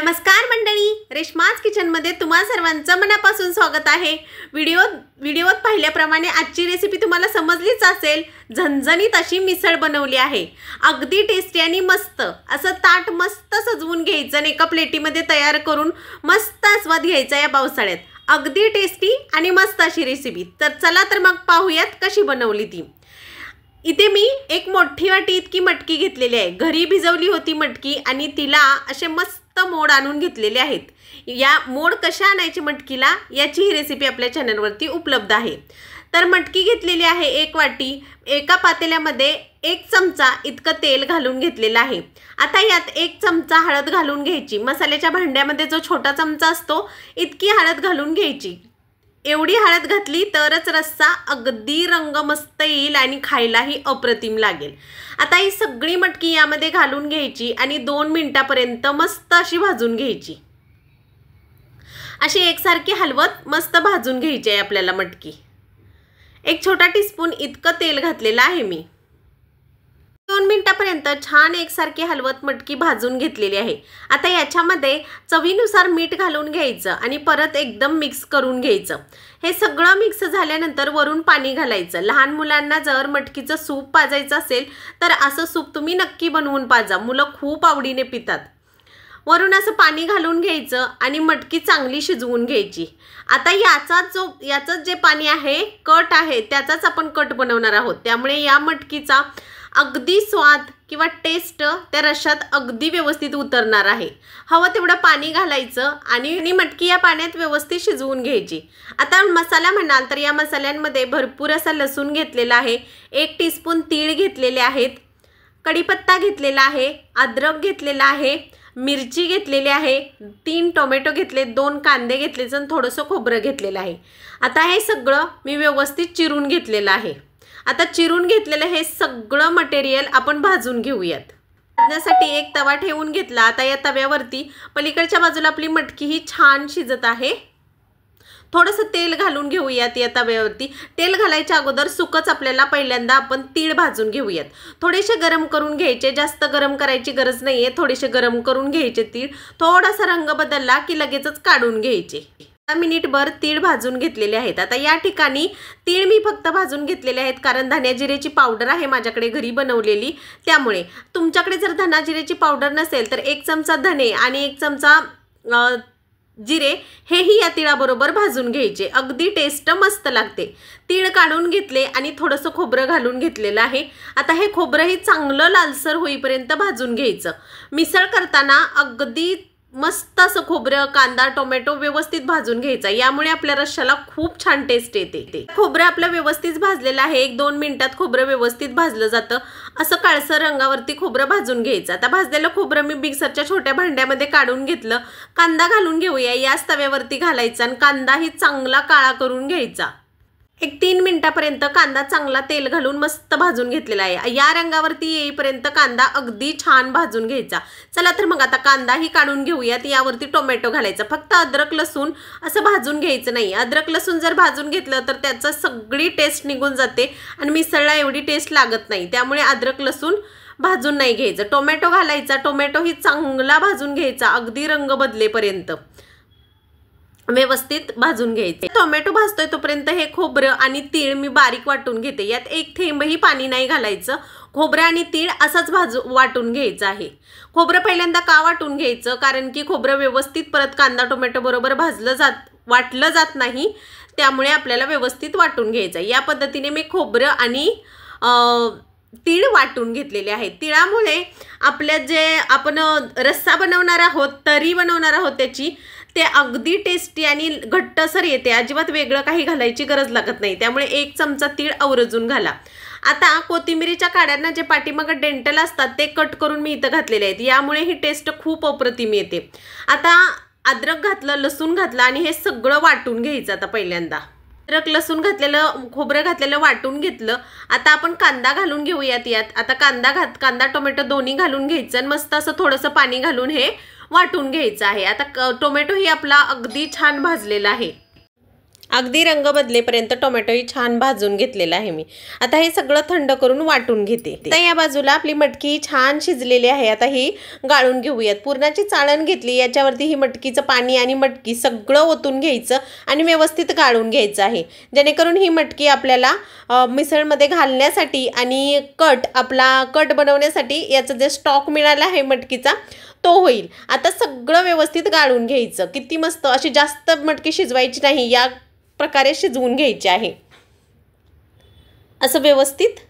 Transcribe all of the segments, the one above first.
नमस्कार मंडळी, रेश्माज किचनमध्ये तुम्हा सर्वांचं मनापासून स्वागत आहे। व्हिडिओत पाहिल्याप्रमाणे आजची रेसिपी तुम्हाला समजलीच असेल। झणझणीत अशी मिसळ बनवली आहे। अगदी टेस्टी आणि मस्त असं ताट मस्त सजवून घ्यायचं आणि एका प्लेटीमध्ये तयार करून मस्त आस्वाद घ्यायचा या पावसाळ्यात। अगदी टेस्टी आणि मस्त अशी रेसिपी। तर चला तर मग पाहूयात कशी बनवली ती। इथे मी एक मोठी वाटी इतकी मटकी घेतलेली आहे। घरी भिजवली होती मटकी आणि तिला असे मस्त मोड आणून घेतलेले आहेत। या मोड कशा आणायची मटकीला याची ही रेसिपी आपल्या चॅनलवरती उपलब्ध आहे। तर मटकी घेतलेली आहे एक वाटी। एका पातेल्यामध्ये 1 चमचा इतकं तेल घालून घेतलेलं आहे। आता यात 1 चमचा हळद घालून घ्यायची। मसाल्याच्या भांड्यामध्ये जो छोटा चमचा असतो इतकी हळद घालून घ्यायची। एवढी हळद घातली तरच रस्सा अगदी रंग मस्त येईल आणि खायलाही अप्रतिम लागेल। आता ही सगळी मटकी यामध्ये घालून घ्यायची आणि 2 मिनिटापर्यंत मस्त अशी भाजून घ्यायची। अशी एकसारखी हलवत मस्त भाजून घ्यायची आहे आपल्याला मटकी। 1 छोटा टीस्पून इतकं तेल घातलेलं आहे मी। 2 मिनिटापर्यंत छान एकसारखी हलवत मटकी भाजून घेतलेली आहे। आता याच्यामध्ये चवीनुसार मीठ घालून घ्यायचं आणि परत एकदम मिक्स करून घ्यायचं। हे सगळं मिक्स झाल्यानंतर वरून पाणी घालायचं। लहान मुलांना जर मटकीचं सूप पाजायचं असेल तर असं सूप तुम्ही नक्की बनवून पाजा, मुलं खूप आवडीने पितात। वरून असं पाणी घालून घ्यायचं आणि मटकी चांगली शिजवून घ्यायची। आता याचं जे पाणी आहे कट आहे त्याचाच आपण कट बनवणार आहोत। त्यामुळे या मटकीचा अगदी स्वाद किंवा टेस्ट त्या रश्श्यात अगदी व्यवस्थित उतरणार आहे। हवं तेवढं पाणी घालायचं आणि मटकी या पाण्यात व्यवस्थित शिजवून घ्यायची। आता मसाला म्हणाल तर या मसाल्यांमध्ये भरपूर असा लसूण घेतलेला आहे, 1 टीस्पून तीळ घेतलेले आहेत, कढीपत्ता घेतलेला आहे, अद्रक घेतलेला आहे, मिरची घेतलेली आहे, 3 टोमॅटो घेतले, 2 कांदे घेतले आणि थोडंसं खोबरं घेतलेलं आहे। आता हे सगळं मी व्यवस्थित चिरून घेतलेलं आहे। आता चिरून घेतलेलं हे सगळं मटेरियल आपण भाजून घेऊयात। भाजण्यासाठी एक तवा ठेवून घेतला। आता या तव्यावरती पलीकडच्या बाजूला आपली मटकी ही छान शिजत आहे। थोडंसं तेल घालून घेऊयात या तव्यावरती। तेल घालायच्या अगोदर सुकच आपल्याला पहिल्यांदा आपण तीळ भाजून घेऊयात। थोडेसे गरम करून घ्यायचे, जास्त गरम करायची गरज नाहीये। थोडेसे गरम करून घ्यायचे तीळ। थोडासा रंग बदलला की लगेचच काढून घ्यायचे। मिनिटभर तीळ भाजून घेतलेले आहेत। आता या ठिकाणी तीळ मी फक्त भाजून घेतलेले आहेत कारण धना जिरेची पावडर आहे माझ्याकडे घरी बनवलेली। त्यामुळे तुमच्याकडे जर धना जिरेची पावडर नसेल तर 1 चमचा धने आणि 1 चमचा जिरे हेही या तिळाबरोबर भाजून घ्यायचे। अगदी टेस्ट मस्त लागते। तीळ काढून घेतले आणि थोडंसं खोबरं घालून घेतलेलं आहे। आता हे खोबरंही चांगलं लालसर होईपर्यंत भाजून घ्यायचं। मिसळ करताना अगदी मस्त असं खोबरं, कांदा, टोमॅटो व्यवस्थित भाजून घ्यायचा। यामुळे आपल्या रश्श्याला खूप छान टेस्ट येते। खोबरं आपलं व्यवस्थित भाजलेलं आहे। 1-2 मिनिटात खोबरं व्यवस्थित भाजलं जातं। असं काळसर रंगावरती खोबरं भाजून घ्यायचं। आता भाजलेलं खोबरं मी मिक्सरच्या छोट्या भांड्यामध्ये काढून घेतलं। कांदा घालून घेऊया। याच तव्यावरती घालायचा आणि कांदाही चांगला काळा करून घ्यायचा। 1-3 मिनिटापर्यंत कांदा चांगला तेल घालून मस्त भाजून घेतलेला आहे। या रंगावरती येईपर्यंत कांदा अगदी छान भाजून घ्यायचा। चला तर मग आता कांदाही काढून घेऊयात। यावरती टोमॅटो घालायचा। फक्त अद्रक लसूण असं भाजून घ्यायचं नाही। अद्रक लसूण जर भाजून घेतलं तर त्याचं सगळी टेस्ट निघून जाते आणि मिसळला एवढी टेस्ट लागत नाही। त्यामुळे अद्रक लसूण भाजून नाही घ्यायचं। टोमॅटो घालायचा। टोमॅटोही चांगला भाजून घ्यायचा अगदी रंग बदलेपर्यंत व्यवस्थित भाजून घ्यायचे। टोमॅटो भाजतोय तोपर्यंत हे खोबरं आणि तीळ मी बारीक वाटून घेते। यात 1 थेंबही पाणी नाही घालायचं। खोबरं आणि तीळ असंच वाटून घ्यायचं आहे। खोबरं पहिल्यांदा का वाटून घ्यायचं कारण की खोबरं व्यवस्थित परत कांदा टोमॅटो बरोबर वाटलं जात नाही। त्यामुळे आपल्याला व्यवस्थित वाटून घ्यायचं। या पद्धतीने मी खोबरं आणि तीळ वाटून घेतलेले आहेत। तिळामुळे आपल्या जे आपण रस्सा बनवणार आहोत, तरी बनवणार आहोत त्याची, ते अगदी टेस्टी आणि घट्टसर येते। अजिबात वेगळं काही घालायची गरज लागत नाही। त्यामुळे 1 चमचा तीळ आवर्जून घाला। आता कोथिंबीरीच्या काड्यांना जे पाठीमागं डेंटल असतात ते कट करून मी इथं घातलेले आहेत। यामुळे ही टेस्ट खूप अप्रतिम येते। आता अद्रक घातलं, लसूण घातलं आणि हे सगळं वाटून घ्यायचं। आता पहिल्यांदा अद्रक लसूण घातलेलं, खोबरं घातलेलं वाटून घेतलं। आता आपण कांदा घालून घेऊयात यात। आता कांदा टोमॅटो दोन्ही घालून घ्यायचं आणि मस्त असं थोडंसं पाणी घालून हे वाटून घ्यायचं आहे। आता टोमॅटो ही आपला अगदी छान भाजलेला आहे। अगदी रंग बदलेपर्यंत टोमॅटोही छान भाजून घेतलेला आहे मी। आता हे सगळं थंड करून वाटून घेते। तर या बाजूला आपली मटकी छान शिजलेली आहे। आता ही गाळून घेऊयात। पुरणाची चाळण घेतली, याच्यावरती ही मटकीचं पाणी आणि मटकी सगळं ओतून घ्यायचं आणि व्यवस्थित गाळून घ्यायचं आहे, जेणेकरून ही मटकी आपल्याला मिसळमध्ये घालण्यासाठी आणि आपला कट बनवण्यासाठी याचा जे स्टॉक मिळाला आहे मटकीचा तो होईल। आता सगळं व्यवस्थित गाळून घ्यायचं। किती मस्त अशी जास्त मटकी शिजवायची नाही, या प्रकारे शिजवून घ्यायचे आहे असं व्यवस्थित।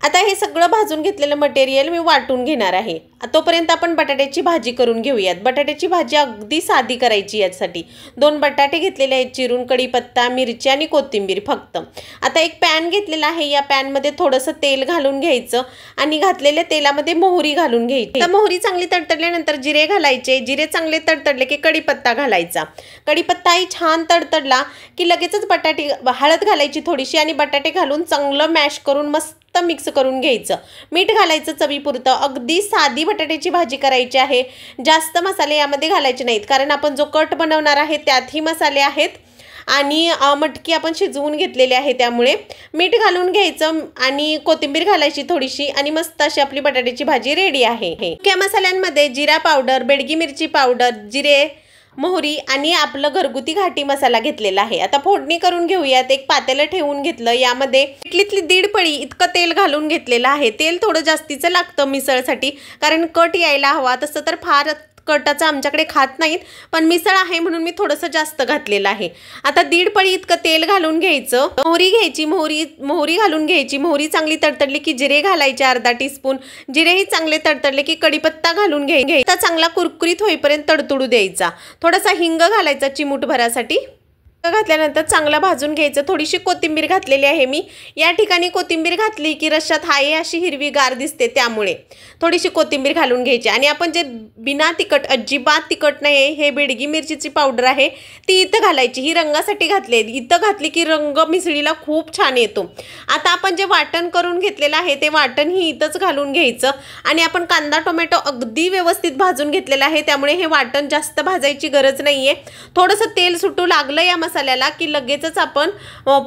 आता हे सगळं भाजून घेतलेलं मटेरियल मी वाटून घेणार आहे। तोपर्यंत आपण बटाट्याची भाजी करून घेऊयात। बटाट्याची भाजी अगदी साधी करायची, यासाठी 2 बटाटे घेतलेले आहेत चिरून, कढीपत्ता, मिरची आणि कोथिंबीर फक्त। आता एक पॅन घेतलेला आहे, या पॅनमध्ये थोडंसं तेल घालून घ्यायचं आणि घातलेल्या तेलामध्ये मोहरी घालून घ्यायची। तर मोहरी चांगली तडतडल्यानंतर जिरे घालायचे। जिरे चांगले तडतडले की कढीपत्ता घालायचा। कढीपत्ताही छान तडतडला की लगेचच बटाटे, हळद घालायची थोडीशी आणि बटाटे घालून चांगलं मॅश करून मस्त मिक्स करून घ्यायचं। मीठ घालायचं चवीपुरतं। अगदी साधी बटाट्याची भाजी करायची आहे, जास्त मसाले यामध्ये घालायचे नाहीत, कारण आपण जो कट बनवणार आहे त्यातही मसाले आहेत आणि मटकी आपण शिजवून घेतलेली आहे, त्यामुळे मीठ घालून घ्यायचं आणि कोथिंबीर घालायची थोडीशी आणि मस्त अशी आपली बटाट्याची भाजी रेडी आहे। या मसाल्यांमध्ये जिरा पावडर, बेडगी मिरची पावडर, जिरे, मोहरी आणि आपलं घरगुती घाटी मसाला घेतलेला आहे। आता फोडणी करून घेऊयात। एक पातेलं ठेवून घेतलं, यामध्ये इटलीतली 1.5 पळी इतकं तेल घालून घेतलेलं आहे। तेल थोडं जास्तीचं लागतं मिसळसाठी, कारण कट यायला हवा। तसं तर फार कटाचं आमच्याकडे खात नाहीत, पण मिसळ आहे म्हणून मी थोडंसं जास्त घातलेलं आहे। आता 1.5 पळी इतकं तेल घालून घ्यायचं। मोहरी घ्यायची, मोहरी घालून घ्यायची। मोहरी चांगली तडतडली की जिरे घालायचे अर्धा टीस्पून। जिरेही चांगले तडतडले की कढीपत्ता घालून घ्यायचा। चांगला कुरकुरीत होईपर्यंत तडतडू द्यायचा। थोडासा हिंग घालायचा चिमूटभरासाठी। घातल्यानंतर चांगला भाजून घ्यायचं। थोडीशी कोथिंबीर घातलेली आहे मी। या ठिकाणी कोथिंबीर घातली की रश्श्यात हाय अशी हिरवीगार दिसते, त्यामुळे थोडीशी कोथिंबीर घालून घ्यायची। आणि आपण जे बिना तिखट, अजिबात तिखट नाही, हे बेडगी मिरचीची पावडर आहे ती इथं घालायची। ही रंगासाठी घातली आहे, इथं घातली की रंग मिसळीला खूप छान येतो। आता आपण जे वाटण करून घेतलेलं आहे ते वाटण ही इथंच घालून घ्यायचं आणि आपण कांदा टोमॅटो अगदी व्यवस्थित भाजून घेतलेला आहे, त्यामुळे हे वाटण जास्त भाजायची गरज नाहीये। थोडंसं तेल सुटू लागलं या मसाल्याला की लगेचच आपण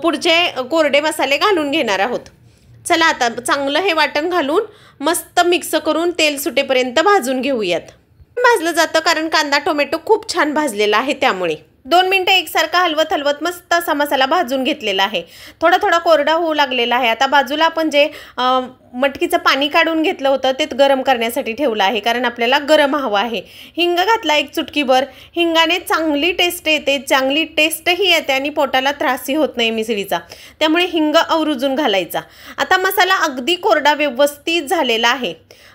पुढचे कोरडे मसाले घालून घेणार आहोत। चला आता चांगलं हे वाटण घालून मस्त मिक्स करून तेल सुटेपर्यंत भाजून घेऊयात। भाजलं जातं कारण कांदा टोमॅटो खूप छान भाजलेला आहे, त्यामुळे 2 मिनिटं एकसारखा हलवत हलवत मस्त असा मसाला भाजून घेतलेला आहे। थोडा थोडा कोरडा होऊ लागलेला आहे। आता बाजूला आपण जे मटकीचं पाणी काढून घेतलं होतं ते गरम करण्यासाठी ठेवलं आहे, कारण आपल्याला गरम हवं आहे। हिंग घातला एक चुटकीभर। हिंगाने चांगली टेस्ट येते, चांगली टेस्टही येते आणि पोटाला त्रासही होत नाही मिसळीचा, त्यामुळे हिंग आवर्जून घालायचा। आता मसाला अगदी कोरडा व्यवस्थित झालेला आहे।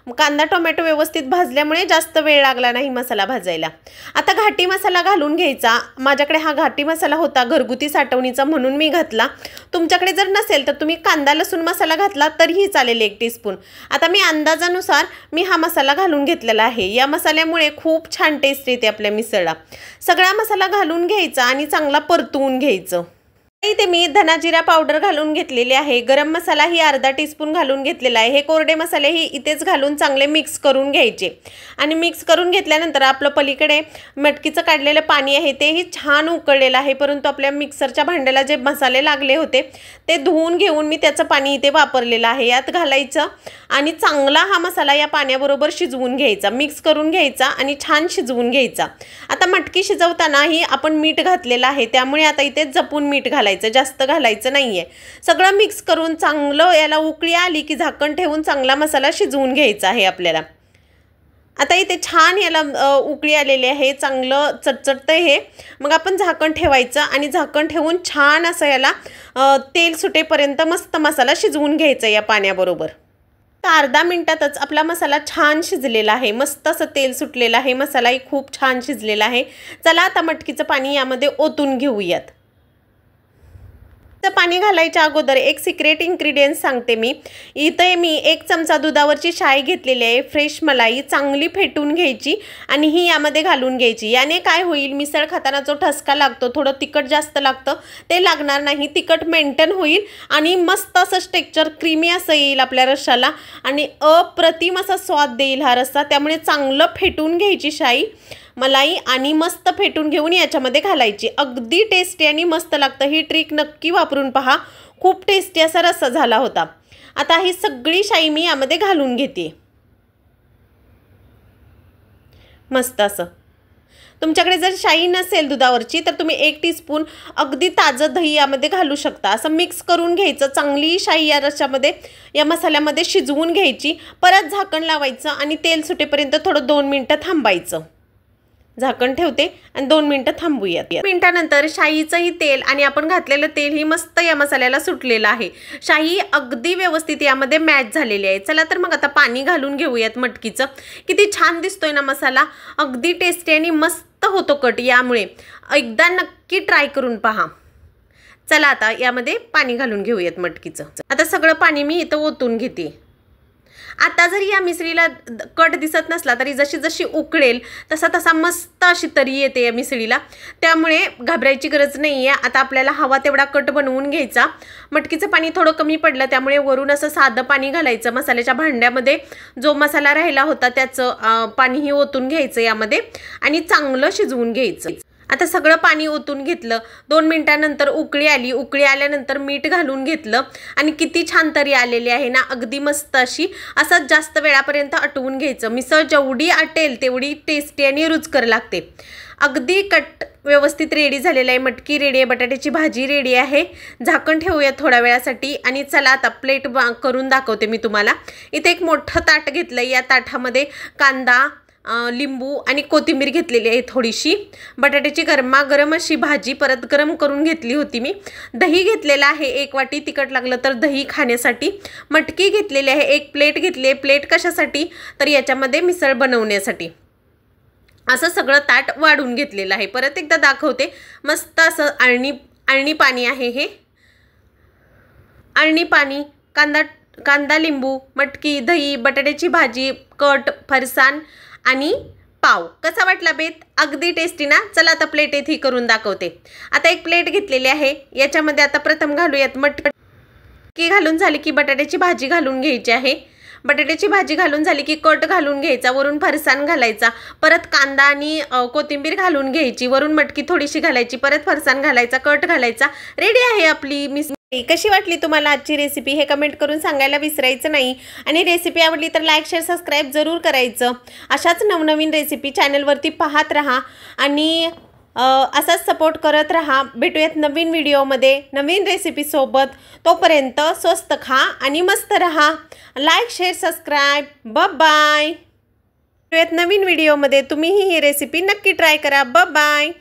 कांदा टोमॅटो व्यवस्थित भाजल्यामुळे जास्त वेळ लागला नाही मसाला भाजायला। आता घाटी मसाला घालून घ्यायचा। माझ्याकडे हा घाटी मसाला होता घरगुती साठवणीचा, म्हणून मी घातला। तुमच्याकडे जर नसेल तर तुम्ही कांदा लसूण मसाला घातला तरीही चालेल 1 टीस्पून। आता मी अंदाजानुसार हा मसाला घालून घेतलेला आहे। या मसाल्यामुळे खूप छान टेस्ट येते आपल्या मिसळला। सगळा मसाला घालून घ्यायचा आणि चांगला परतवून घ्यायचं। इथे मी धना जिरा पावडर घालून घेतलेली आहे। गरम मसाला ही अर्धा टीस्पून घालून घेतलेला आहे। हे कोरडे मसाले ही इथेच घालून चांगले मिक्स करून घ्यायचे आणि मिक्स करून घेतल्यानंतर आपलं पलीकडे मटकीचं काढलेलं पाणी आहे तेही छान उकळलेलं आहे, परंतु आपल्या मिक्सरच्या भांड्याला जे मसाले लागले होते ते धुवून घेऊन मी त्याचं पाणी इथे वापरलेलं आहे। यात घालायचं आणि चांगला हा मसाला या पाण्याबरोबर शिजवून घ्यायचा, मिक्स करून घ्यायचा आणि छान शिजवून घ्यायचा। आता मटकी शिजवतानाही आपण मीठ घातलेलं आहे, त्यामुळे आता इथे जपून मीठ घालायचं, जास्त घालायचं नाहीये। सगळं मिक्स करून चांगलं याला उकळी आली की झाकण ठेवून चांगला मसाला शिजवून घ्यायचा आहे आपल्याला। आता इथे छान याला उकळी आलेली आहे, चांगलं चटचटतंय हे। मग आपण झाकण ठेवायचं आणि झाकण ठेवून छान असं याला तेल सुटेपर्यंत मस्त मसाला शिजवून घ्यायचा या पाण्याबरोबर। तर अर्धा मिनिटातच आपला मसाला छान शिजलेला आहे, मस्त असं तेल सुटलेलं आहे, मसालाही खूप छान शिजलेला आहे। चला आता मटकीचं पाणी यामध्ये ओतून घेऊयात। पाणी घालायच्या अगोदर एक सिक्रेट इन्ग्रेडियंट सांगते मी। इथे मी 1 चमचा दुधावरची शाई घेतलेली आहे, फ्रेश मलाई चांगली फेटून घ्यायची आणि ही यामध्ये घालून घ्यायची। याने काय होईल, मिसळ खाताना जो ठसका लागतो, थोडं तिखट जास्त लागतं ते लागणार नाही, तिखट मेंटेन होईल आणि मस्त असं टेक्स्चर क्रीमी असं येईल आपल्या रश्शाला आणि अप्रतिम असा स्वाद देईल हा रस्सा। त्यामुळे चांगलं फेटून घ्यायची शाई मलाई आणि मस्त फेटून घेऊन याच्यामध्ये घालायची। अगदी टेस्टी आणि मस्त लागतं, ही ट्रिक नक्की वापरून पहा। खूप टेस्टी असा रस्सा झाला होता। आता ही सगळी शाई मी यामध्ये घालून घेते मस्त असं। तुमच्याकडे जर शाई नसेल दुधावरची तर तुम्ही 1 टीस्पून अगदी ताजं दही यामध्ये घालू शकता। असं मिक्स करून घ्यायचं, चांगली शाई या रश्श्यामध्ये या मसाल्यामध्ये शिजवून घ्यायची। परत झाकण लावायचं आणि तेल सुटेपर्यंत थोडं 2 मिनिटं थांबायचं। झाकण ठेवते आणि 2 मिनिटं थांबूयात। 2 मिनिटानंतर शाईचंही तेल आणि आपण घातलेलं तेल ही मस्त या मसाल्याला सुटलेलं आहे। शाई अगदी व्यवस्थित यामध्ये मॅच झालेली आहे। चला तर मग आता पाणी घालून घेऊयात मटकीचं। किती छान दिसतोय ना मसाला, अगदी टेस्टी आणि मस्त होतो कट। यामुळे एकदा नक्की ट्राय करून पहा। चला आता यामध्ये पाणी घालून घेऊयात मटकीचं। आता सगळं पाणी मी इथं ओतून घेते। आता जरी या मिसळीला कट दिसत नसला तरी जशी जशी उकळेल तसा तसा मस्त अशी तरी येते या मिसळीला, त्यामुळे घाबरायची गरज नाही आहे। आता आपल्याला हवा तेवढा कट बनवून घ्यायचा। मटकीचं पाणी थोडं कमी पडलं त्यामुळे वरून असं साधं पाणी घालायचं। मसाल्याच्या भांड्यामध्ये जो मसाला राहिला होता त्याचं पाणीही ओतून घ्यायचं यामध्ये आणि चांगलं शिजवून घ्यायचं। आता सगळं पाणी ओतून घेतलं। 2 मिनिटानंतर उकळी आली। उकळी आल्यानंतर मीठ घालून घेतलं आणि किती छान तरी आलेली आहे ना, अगदी मस्त अशी। असं जास्त वेळापर्यंत आटवून घ्यायचं। मिसळ जेवढी आटेल तेवढी टेस्टी आणि रुचकर लागते। अगदी कट व्यवस्थित रेडी झालेला आहे। मटकी रेडी आहे, बटाट्याची भाजी रेडी आहे। झाकण ठेवूया थोड्या वेळासाठी आणि चला आता प्लेट करून दाखवते मी तुम्हाला। इथे एक मोठं ताट घेतलं, या ताटामध्ये कांदा, लिंबू आणि कोथिंबीर घेतलेली आहे थोडीशी। बटाट्याची गरमागरम अशी भाजी परत गरम करून घेतली होती मी। दही घेतलेला आहे 1 वाटी, तिखट लागलं तर दही खाण्यासाठी। मटकी घेतलेली आहे, 1 प्लेट घेतली आहे। प्लेट कशासाठी तर याच्यामध्ये मिसळ बनवण्यासाठी। असं सगळं ताट वाढून घेतलेलं आहे। परत एकदा दाखवते, मस्त असं अळणी पाणी आहे हे। अळणी पाणी, कांदा, लिंबू, मटकी, दही, बटाट्याची भाजी, कट, फरसाण आणि पाव। कसा वाटला बेत? अगदी टेस्टी ना। चला आता प्लेट इथे करून दाखवते। आता 1 प्लेट घेतलेली आहे, याच्यामध्ये आता प्रथम घालूयात मटकी घालून झाली की बटाट्याची भाजी घालून घ्यायची आहे। बटाट्याची भाजी घालून झाली की कट घालून घ्यायचा, वरून फरसाण घालायचा, परत कांदा आणि कोथिंबीर घालून घ्यायची, वरून मटकी थोडीशी घालायची, परत फरसाण घालायचा, कट घालायचा। रेडी आहे आपली मिसळ। कशी वाटली तुम्हाला आजची रेसिपी हे कमेंट करून सांगायला विसरायचं नाही। आणि रेसिपी आवडली तर लाईक, शेअर, सबस्क्राईब जरूर करायचं। अशाच नवनवीन रेसिपी चॅनलवरती पाहत राहा आणि असाच सपोर्ट करत राहा। भेटूयात नवीन व्हिडिओमध्ये नवीन रेसिपीसोबत। तोपर्यंत स्वस्त खा आणि मस्त रहा। Like, share, subscribe. बाय। भेटूयात नवीन व्हिडिओमध्ये। तुम्हीही ही रेसिपी नक्की ट्राय करा। बाय।